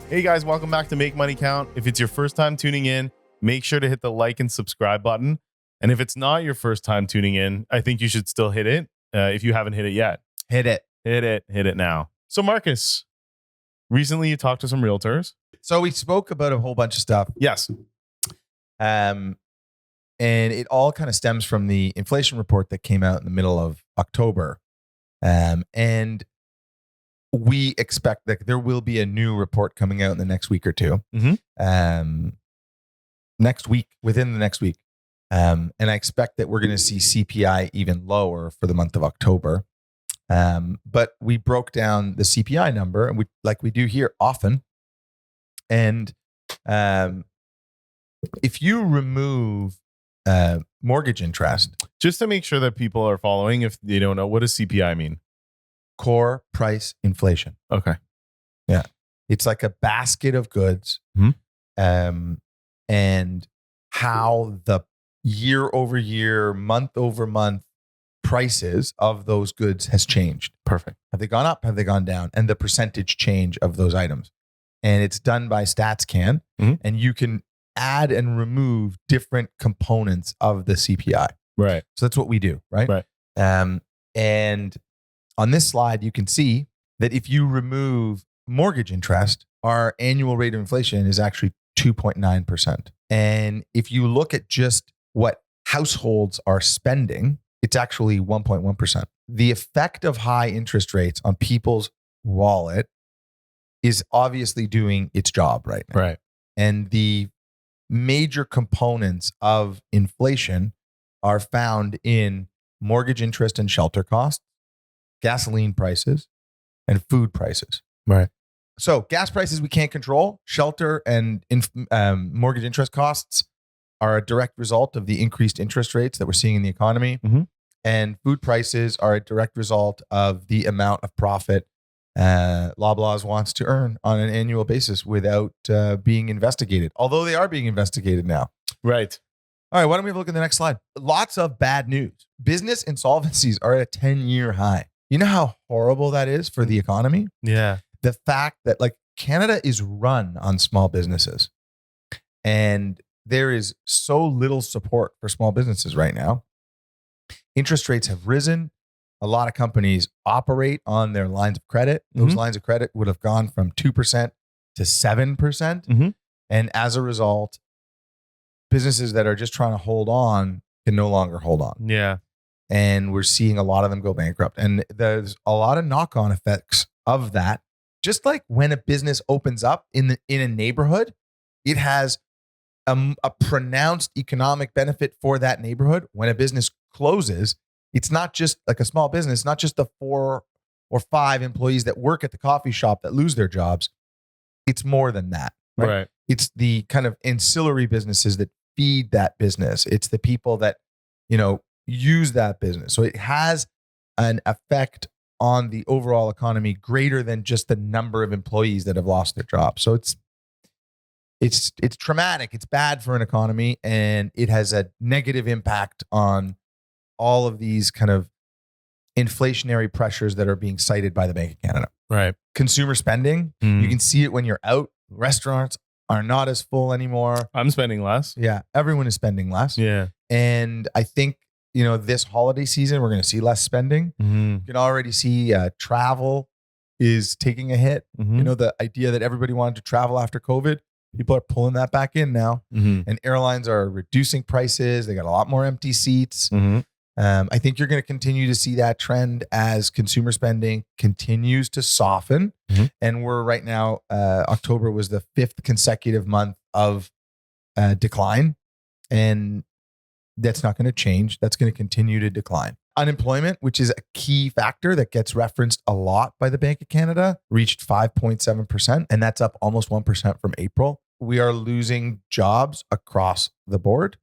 Hey guys, welcome back to Make Money Count. If it's your first time tuning in, make sure to hit the like and subscribe button. And if it's not your first time tuning in, I think you should still hit it if you haven't hit it yet. Hit it Now. So Marcus, recently you talked to some realtors. So we spoke about a whole bunch of stuff. Yes. And it all kind of stems from the inflation report that came out in the middle of October. And we expect that there will be a new report coming out in the next week or two. Mm-hmm. Within the next week. And I expect that we're going to see CPI even lower for the month of October. But we broke down the CPI number, and we do here often. And if you remove mortgage interest, just to make sure that people are following, if they don't know, what does CPI mean? Core price inflation. Okay. Yeah. It's like a basket of goods. Mm-hmm. And how the year over year, month over month prices of those goods has changed. Perfect. Have they gone up? Have they gone down? And the percentage change of those items. And it's done by StatsCan. Mm-hmm. And you can add and remove different components of the CPI. Right. So that's what we do, right? Right. And on this slide, you can see that if you remove mortgage interest, our annual rate of inflation is actually 2.9%. And if you look at just what households are spending, it's actually 1.1%. The effect of high interest rates on people's wallet is obviously doing its job right now. Right. And the major components of inflation are found in mortgage interest and shelter costs, gasoline prices, and food prices. Right. So gas prices we can't control. Shelter and mortgage interest costs are a direct result of the increased interest rates that we're seeing in the economy. Mm-hmm. And food prices are a direct result of the amount of profit Loblaws wants to earn on an annual basis without being investigated. Although they are being investigated now. Right. All right, why don't we have a look at the next slide? Lots of bad news. Business insolvencies are at a 10-year high. You know how horrible that is for the economy? Yeah. The fact that Canada is run on small businesses, and there is so little support for small businesses right now. Interest rates have risen. A lot of companies operate on their lines of credit. Those Mm-hmm. lines of credit would have gone from 2% to 7%. Mm-hmm. And as a result, businesses that are just trying to hold on can no longer hold on. Yeah. And we're seeing a lot of them go bankrupt. And there's a lot of knock-on effects of that. Just like when a business opens up in a neighborhood, it has a pronounced economic benefit for that neighborhood. When a business closes, it's not just like a small business, not just the 4 or 5 employees that work at the coffee shop that lose their jobs. It's more than that. Right. It's the kind of ancillary businesses that feed that business. It's the people that, use that business. So it has an effect on the overall economy greater than just the number of employees that have lost their jobs. So it's traumatic. It's bad for an economy, and it has a negative impact on all of these kind of inflationary pressures that are being cited by the Bank of Canada. Right. Consumer spending, you can see it when you're out. Restaurants are not as full anymore. I'm spending less. Yeah, everyone is spending less. Yeah. And I think, this holiday season, we're going to see less spending. Mm-hmm. You can already see travel is taking a hit. Mm-hmm. The idea that everybody wanted to travel after COVID, people are pulling that back in now. Mm-hmm. And airlines are reducing prices. They got a lot more empty seats. Mm-hmm. I think you're going to continue to see that trend as consumer spending continues to soften. Mm-hmm. And we're right now, October was the 5th consecutive month of decline. And that's not going to change. That's going to continue to decline. Unemployment, which is a key factor that gets referenced a lot by the Bank of Canada, reached 5.7%. And that's up almost 1% from April. We are losing jobs across the board.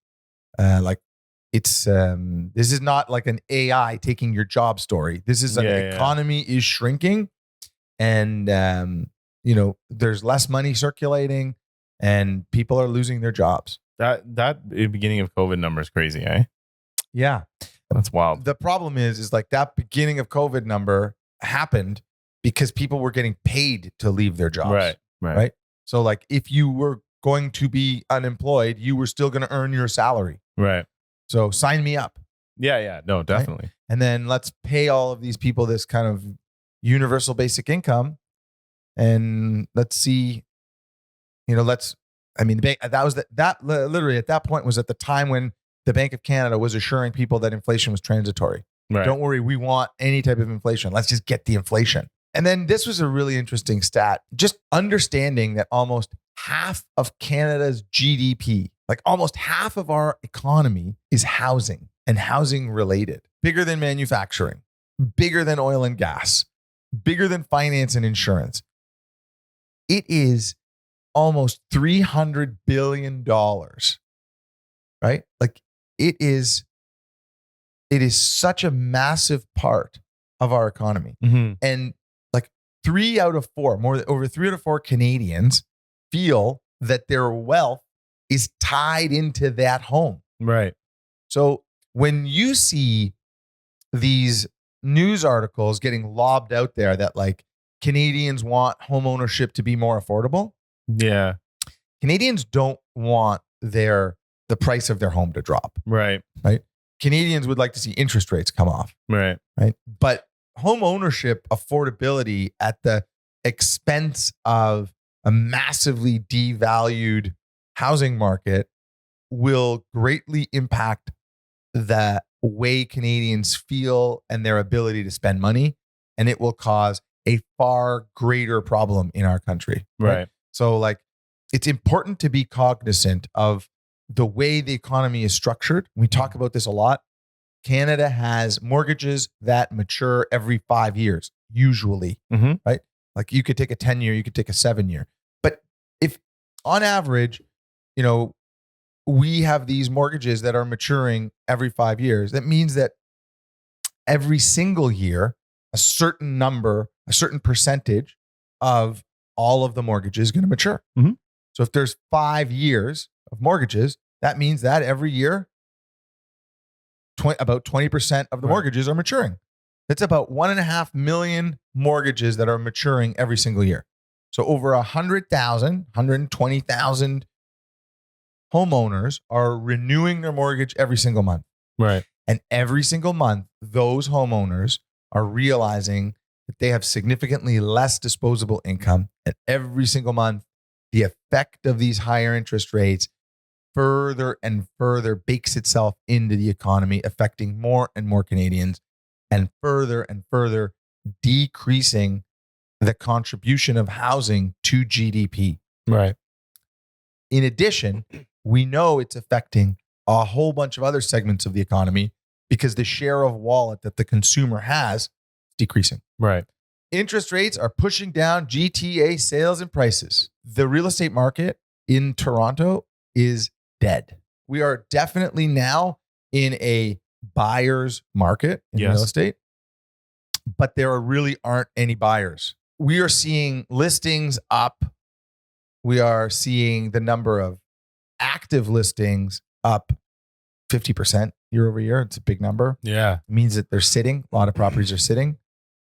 This is not like an AI taking your job story. This is an economy is shrinking, and there's less money circulating, and people are losing their jobs. That beginning of COVID number is crazy, eh? Yeah. That's wild. The problem is like that beginning of COVID number happened because people were getting paid to leave their jobs. Right. So like if you were going to be unemployed, you were still going to earn your salary. Right. So sign me up. Yeah. No, definitely. And then let's pay all of these people this kind of universal basic income. And let's see, the bank, that literally at that point was at the time when the Bank of Canada was assuring people that inflation was transitory. Right. Don't worry, we want any type of inflation. Let's just get the inflation. And then this was a really interesting stat, just understanding that almost half of Canada's GDP, like almost half of our economy is housing and housing related, bigger than manufacturing, bigger than oil and gas, bigger than finance and insurance. It is almost $300 billion, right? Like it is such a massive part of our economy. Mm-hmm. And like over 3 out of 4 Canadians feel that their wealth is tied into that home. Right. So when you see these news articles getting lobbed out there that like Canadians want home ownership to be more affordable, yeah, Canadians don't want the price of their home to drop. Right. Canadians would like to see interest rates come off. Right. But home ownership affordability at the expense of a massively devalued housing market will greatly impact the way Canadians feel and their ability to spend money. And it will cause a far greater problem in our country. Right. So like, it's important to be cognizant of the way the economy is structured. We talk about this a lot. Canada has mortgages that mature every 5 years, usually, Mm-hmm. right? Like you could take a 10-year, you could take a 7-year. But if on average, we have these mortgages that are maturing every 5 years, that means that every single year, a certain percentage of all of the mortgages is going to mature. Mm-hmm. So if there's 5 years of mortgages, that means that every year, about 20% of the mortgages are maturing. It's about 1.5 million mortgages that are maturing every single year. So over 120,000 homeowners are renewing their mortgage every single month. Right. And every single month, those homeowners are realizing that they have significantly less disposable income. And every single month, the effect of these higher interest rates further and further bakes itself into the economy, affecting more and more Canadians, and further decreasing the contribution of housing to GDP. Right. In addition, we know it's affecting a whole bunch of other segments of the economy because the share of wallet that the consumer has is decreasing. Right. Interest rates are pushing down GTA sales and prices. The real estate market in Toronto is dead. We are definitely now in a buyer's market in real estate, but there really aren't any buyers. We are seeing listings up. We are seeing the number of active listings up 50% year over year. It's a big number. Yeah. It means that they're sitting. A lot of properties are sitting.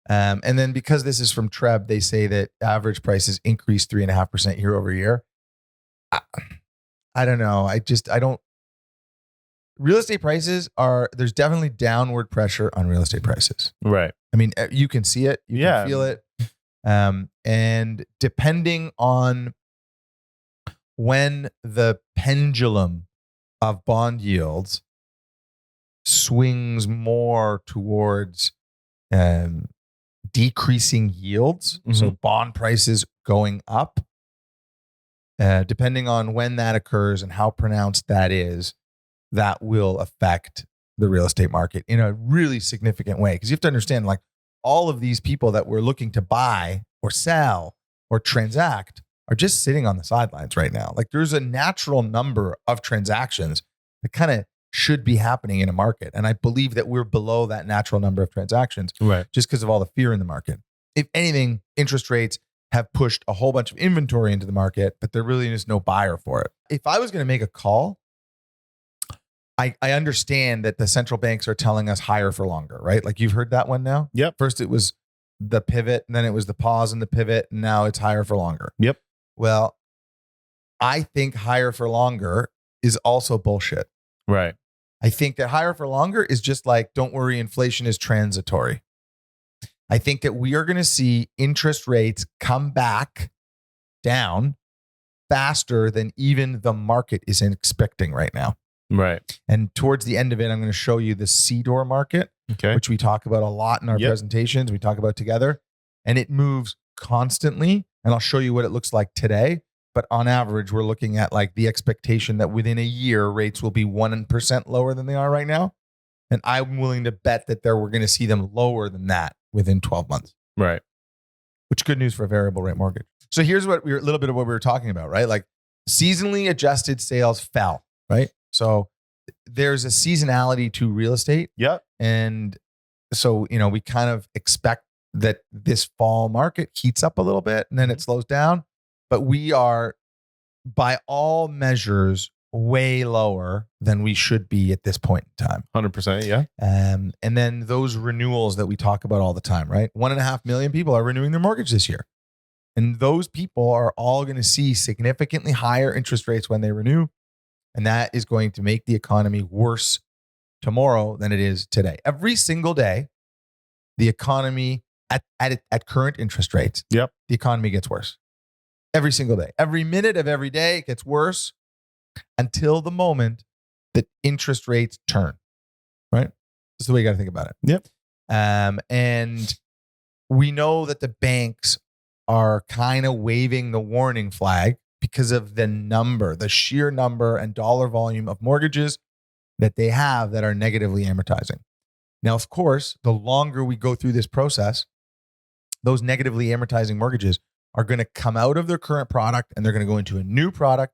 And then because this is from Treb, they say that average prices increased 3.5% year over year. I don't know. Real estate prices there's definitely downward pressure on real estate prices. Right. I mean, you can see it, you can feel it. And depending on when the pendulum of bond yields swings more towards decreasing yields, so bond prices going up, depending on when that occurs and how pronounced that is, that will affect the real estate market in a really significant way. Because you have to understand, like, all of these people that we're looking to buy or sell or transact are just sitting on the sidelines right now. Like, there's a natural number of transactions that kind of should be happening in a market. And I believe that we're below that natural number of transactions, right, just because of all the fear in the market. If anything, interest rates have pushed a whole bunch of inventory into the market, but there really is no buyer for it. If I was going to make a call, I understand that the central banks are telling us higher for longer, right? Like, you've heard that one now? Yep. First it was the pivot, and then it was the pause and the pivot, and now it's higher for longer. Yep. Well, I think higher for longer is also bullshit. Right. I think that higher for longer is just like, don't worry, inflation is transitory. I think that we are going to see interest rates come back down faster than even the market is expecting right now. Right. And towards the end of it, I'm going to show you the CDOR market, Okay. which we talk about a lot in our presentations. We talk about together, and it moves constantly. And I'll show you what it looks like today. But on average, we're looking at like the expectation that within a year, rates will be 1% lower than they are right now. And I'm willing to bet that we're going to see them lower than that within 12 months. Right. Which good news for a variable rate mortgage. So here's a little bit of what we were talking about, right? Like seasonally adjusted sales fell, right? So there's a seasonality to real estate. Yep. And so, we kind of expect that this fall market heats up a little bit and then it slows down. But we are, by all measures, way lower than we should be at this point in time. 100%. Yeah. And then those renewals that we talk about all the time, right? 1.5 million people are renewing their mortgage this year. And those people are all going to see significantly higher interest rates when they renew. And that is going to make the economy worse tomorrow than it is today. Every single day, the economy at current interest rates, the economy gets worse. Every single day. Every minute of every day, it gets worse until the moment that interest rates turn, right? That's the way you got to think about it. Yep. And we know that the banks are kind of waving the warning flag because of the sheer number and dollar volume of mortgages that they have that are negatively amortizing. Now, of course, the longer we go through this process, those negatively amortizing mortgages are going to come out of their current product and they're going to go into a new product.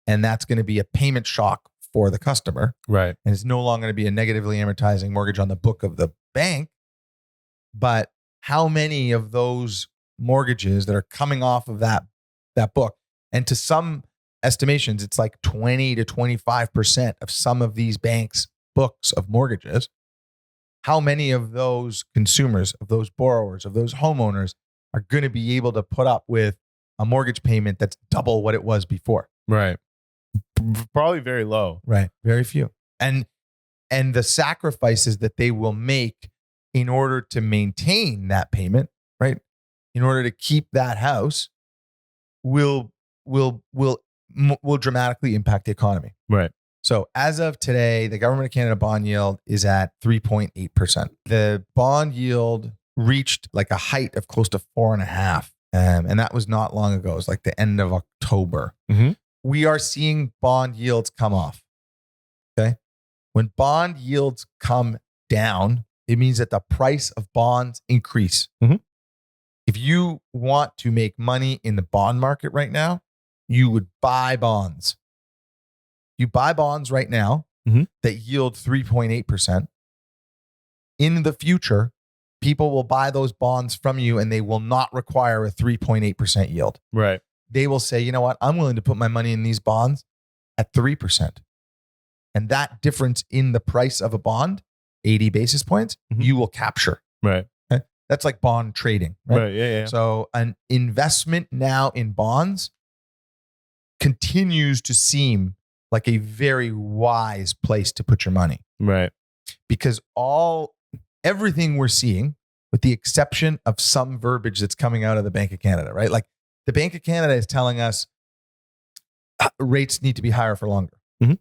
And that's going to be a payment shock for the customer. Right. And it's no longer going to be a negatively amortizing mortgage on the book of the bank. But how many of those mortgages that are coming off of that book, and to some estimations, it's like 20 to 25% of some of these banks' books of mortgages. How many of those consumers, of those borrowers, of those homeowners are going to be able to put up with a mortgage payment that's double what it was before? Right. Probably very low. Right. Very few. And the sacrifices that they will make in order to maintain that payment, right? In order to keep that house will dramatically impact the economy. Right. So as of today, the Government of Canada bond yield is at 3.8%. The bond yield reached like a height of close to 4.5%. And that was not long ago. It was like the end of October. Mm-hmm. We are seeing bond yields come off. Okay. When bond yields come down, it means that the price of bonds increase. Mm-hmm. If you want to make money in the bond market right now, you would buy bonds. You buy bonds right now that yield 3.8%. In the future, people will buy those bonds from you and they will not require a 3.8% yield. Right. They will say, you know what? I'm willing to put my money in these bonds at 3%. And that difference in the price of a bond, 80 basis points, you will capture. Right. Okay? That's like bond trading. Right. Yeah. So an investment now in bonds continues to seem like a very wise place to put your money. Right. Because everything we're seeing, with the exception of some verbiage that's coming out of the Bank of Canada, right? Like the Bank of Canada is telling us rates need to be higher for longer. Mm-hmm.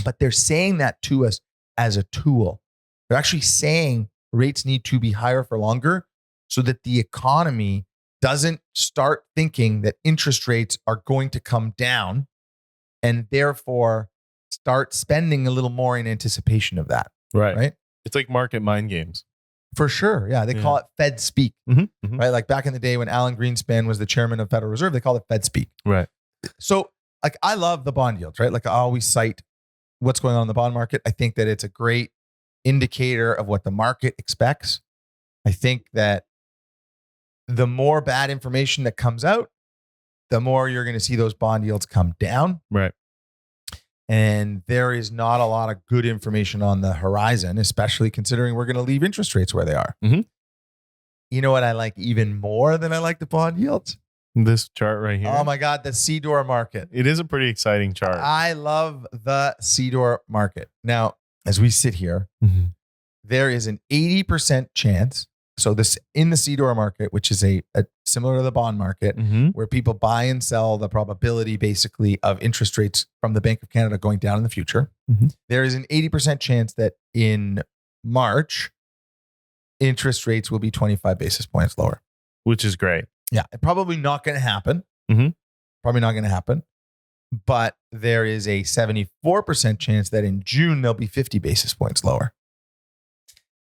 But they're saying that to us as a tool. They're actually saying rates need to be higher for longer so that the economy doesn't start thinking that interest rates are going to come down and therefore start spending a little more in anticipation of that. Right. It's like market mind games. For sure. Yeah. They call it Fed speak. Mm-hmm. Right. Like back in the day when Alan Greenspan was the chairman of Federal Reserve, they called it Fed speak. Right. So like I love the bond yields, right? Like I always cite what's going on in the bond market. I think that it's a great indicator of what the market expects. I think that the more bad information that comes out, the more you're going to see those bond yields come down. Right. And there is not a lot of good information on the horizon, especially considering we're going to leave interest rates where they are. Mm-hmm. You know what I like even more than I like the bond yields? This chart right here. Oh my God, the CDOR market. It is a pretty exciting chart. I love the CDOR market. Now, as we sit here, there is an 80% chance. So this in the CDOR market, which is a similar to the bond market, where people buy and sell the probability basically of interest rates from the Bank of Canada going down in the future. There is an 80% chance that in March, interest rates will be 25 basis points lower. Which is great. Yeah, probably not going to happen. Probably not going to happen. But there is a 74% chance that in June, they'll be 50 basis points lower.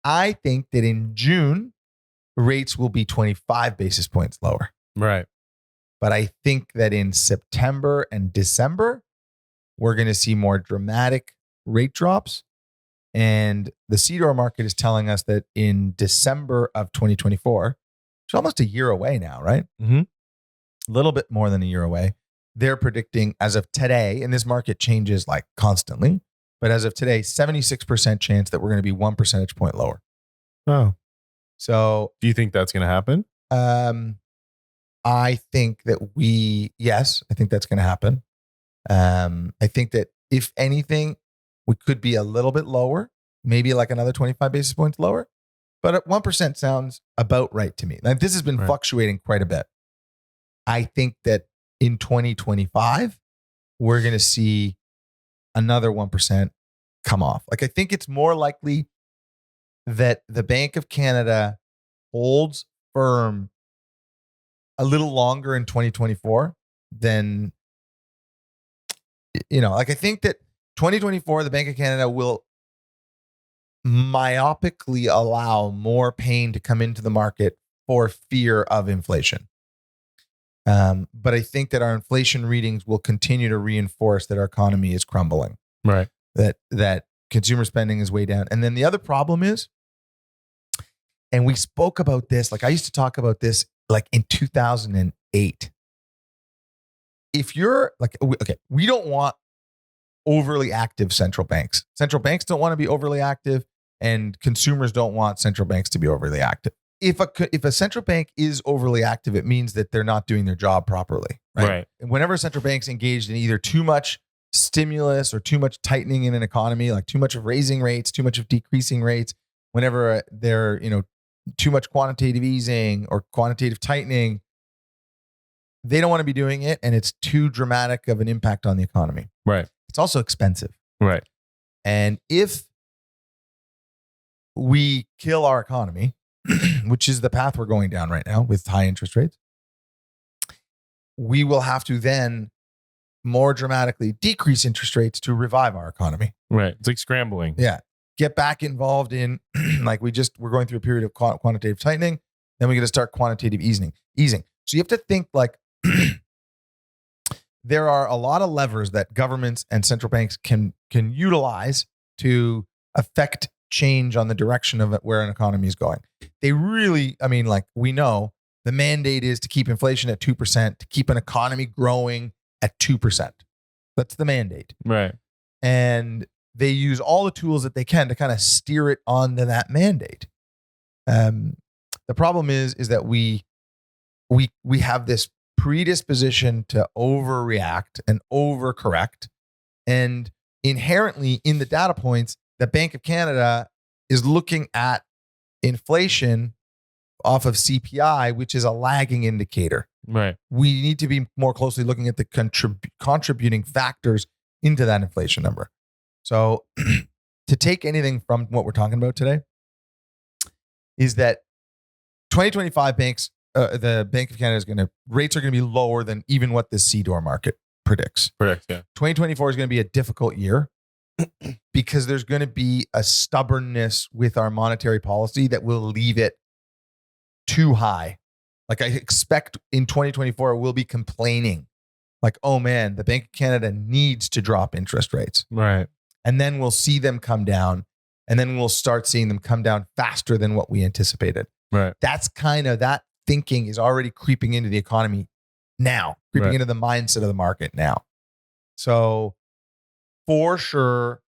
I think that in June, rates will be 25 basis points lower. Right. But I think that in September and December, we're going to see more dramatic rate drops. And the CDOR market is telling us that in December of 2024, it's almost a year away now, right? A little bit more than a year away. They're predicting as of today, and this market changes like constantly, but as of today, 76% chance that we're going to be 1 percentage point lower. Oh. So do you think that's going to happen? I think that yes, I think that's going to happen. I think that if anything, we could be a little bit lower, maybe like another 25 basis points lower. But at 1% sounds about right to me. Like this has been fluctuating quite a bit. I think that in 2025, we're going to see another 1% come off. Like I think it's more likely that the Bank of Canada holds firm a little longer in 2024 than, like I think that 2024, the Bank of Canada will myopically allow more pain to come into the market for fear of inflation. But I think that our inflation readings will continue to reinforce that our economy is crumbling. Right. That consumer spending is way down. And then the other problem is, and we spoke about this, like I used to talk about this like in 2008. If you're like, okay, we don't want overly active central banks. Central banks don't want to be overly active, and consumers don't want central banks to be overly active. If a central bank is overly active, it means that they're not doing their job properly. Right. And whenever a central bank's engaged in either too much stimulus or too much tightening in an economy, like too much of raising rates, too much of decreasing rates, whenever they're, too much quantitative easing or quantitative tightening, they don't want to be doing it. And it's too dramatic of an impact on the economy. Right. It's also expensive. Right. And if we kill our economy, which is the path we're going down right now with high interest rates, we will have to then more dramatically decrease interest rates to revive our economy. Right. It's like scrambling. Yeah. Get back involved in, like we're going through a period of quantitative tightening. Then we're going to start quantitative easing. So you have to think like there are a lot of levers that governments and central banks can utilize to affect change on the direction of where an economy is going. They really, we know the mandate is to keep inflation at 2%, to keep an economy growing at 2%. That's the mandate. Right. And they use all the tools that they can to kind of steer it onto that mandate. The problem is that we have this predisposition to overreact and overcorrect. And inherently in the data points, the Bank of Canada is looking at inflation off of CPI, which is a lagging indicator. Right. We need to be more closely looking at the contributing factors into that inflation number. So to take anything from what we're talking about today is that 2025 the Bank of Canada rates are going to be lower than even what the CDOR market predicts. Correct. Yeah. 2024 is going to be a difficult year because there's going to be a stubbornness with our monetary policy that will leave it too high. Like I expect in 2024, we'll be complaining like, oh man, the Bank of Canada needs to drop interest rates. Right. And then we'll see them come down, and then we'll start seeing them come down faster than what we anticipated. Right. That's kind of that thinking is already creeping into the economy now, creeping into the mindset of the market now. So for sure,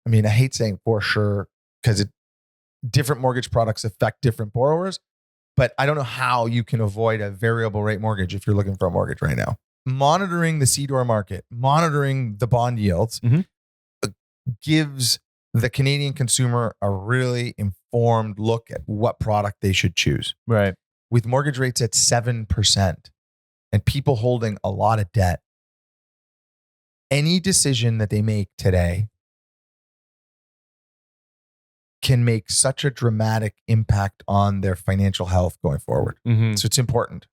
I hate saying for sure because different mortgage products affect different borrowers, but I don't know how you can avoid a variable rate mortgage if you're looking for a mortgage right now. Monitoring the CDOR market, monitoring the bond yields gives the Canadian consumer a really informed look at what product they should choose. Right. With mortgage rates at 7% and people holding a lot of debt, any decision that they make today can make such a dramatic impact on their financial health going forward. So it's important.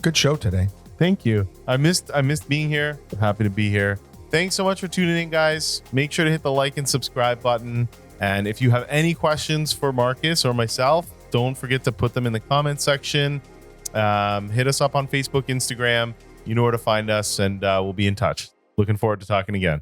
Good show today. Thank you. I missed being here. I'm happy to be here. Thanks so much for tuning in, guys. Make sure to hit the like and subscribe button. And if you have any questions for Marcus or myself, don't forget to put them in the comment section. Hit us up on Facebook, Instagram. You know where to find us, and we'll be in touch. Looking forward to talking again.